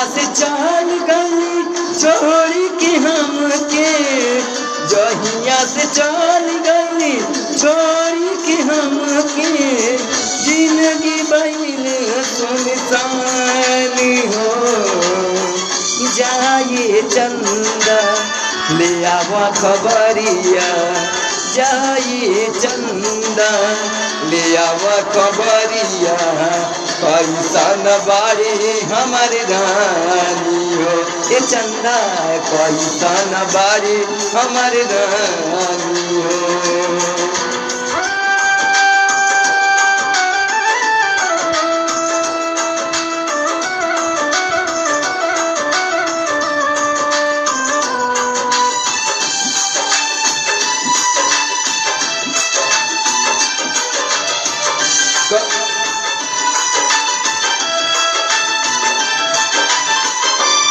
से चल गई छोड़ के हमके, जहिया से चल गई छोड़ के हमके, जिंदगी बैल सुनसान हो। जाए चंदा ले आवा खबरिया, जाए चंदा ले आवा खबरिया, कैसन बारी हमारे रानी हो। ये चंदा कैसन बारी हमारे रानी हो।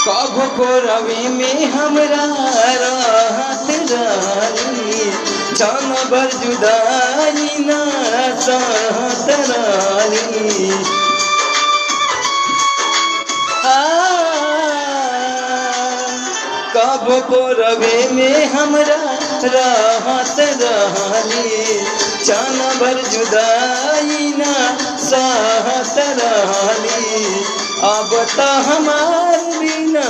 कब को रवि में हमरा राहत रानी, क्षण भर जुदाई ना सहत रानी। कब को रवि में हमरा राहत रानी, क्षण भर जुदाई ना सहत रानी। अब तो हमार बिना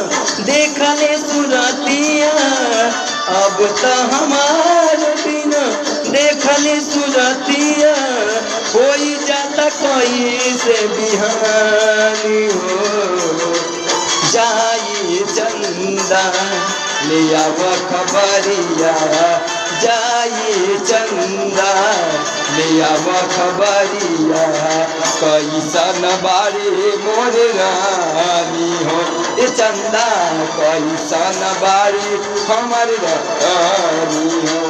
देखले सुरतिया, अब तो हमार बिना देखले सुरतिया, कोई जाता कोई से बिहानी हो। जाई चंदा ले आवा खबरिया, जाई चंदा ले आवा खबरिया, कैसन बारी मोर रानी हो। ये चंदा कैसन बारी हमार रानी हो।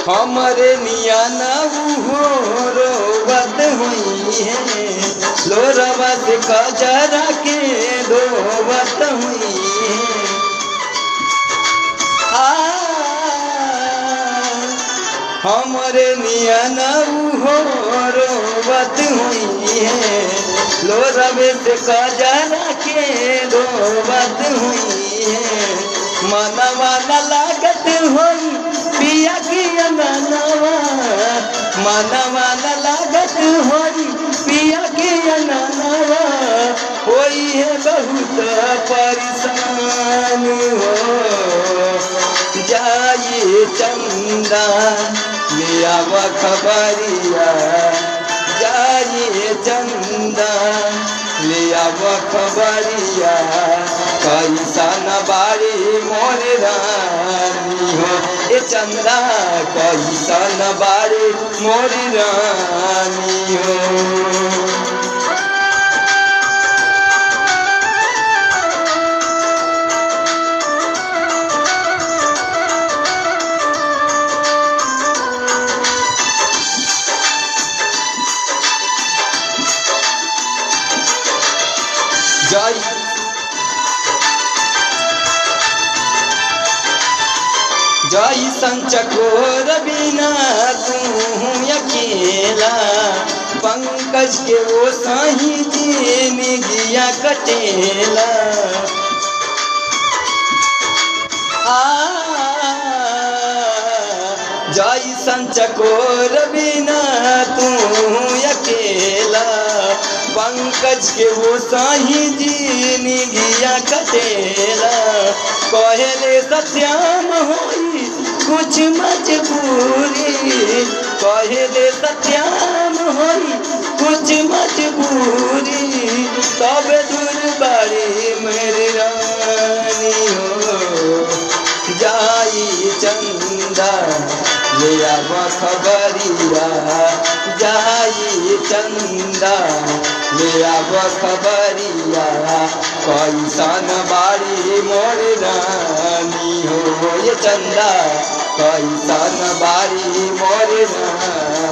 हमारे निया ना हो रोवत हुई है, लोरवा से कजरा के धोवत हुई है। हमारे निया ना हो रोवत हुई है, लोरवे से कजरा के धोवत हुई है। मनवा न लागत होई पिया की अननवा, मनवा न लागत होई पिया की अननवा, होई है बहुत परेशान हो। जाइए चंदा ले आवा खबरिया, जाइए चंदा ले आवा खबरिया, कैसन बारी मोर रानी हो। ये चंदा कैसन बारी मोर रानी हो। जाई संचकोर बिना तू अकेला, पंकज के वो साही जिंदगिया कटेला। जाई संचकोर बिना तू अकेला, पंकज के वो साही जिंदगिया कटेला। कहले सत्याम होई कुछ मजबूरी, कहले सत्याम होई कुछ मजबूरी, तब दूर बारी मेरी रानी हो। जाई चंदा ले आवा खबरिया, जाई चंदा ले आवा खबरिया, कैसन बारी मोर रानी हो। ये चंदा कैसन बारी मोर रानी।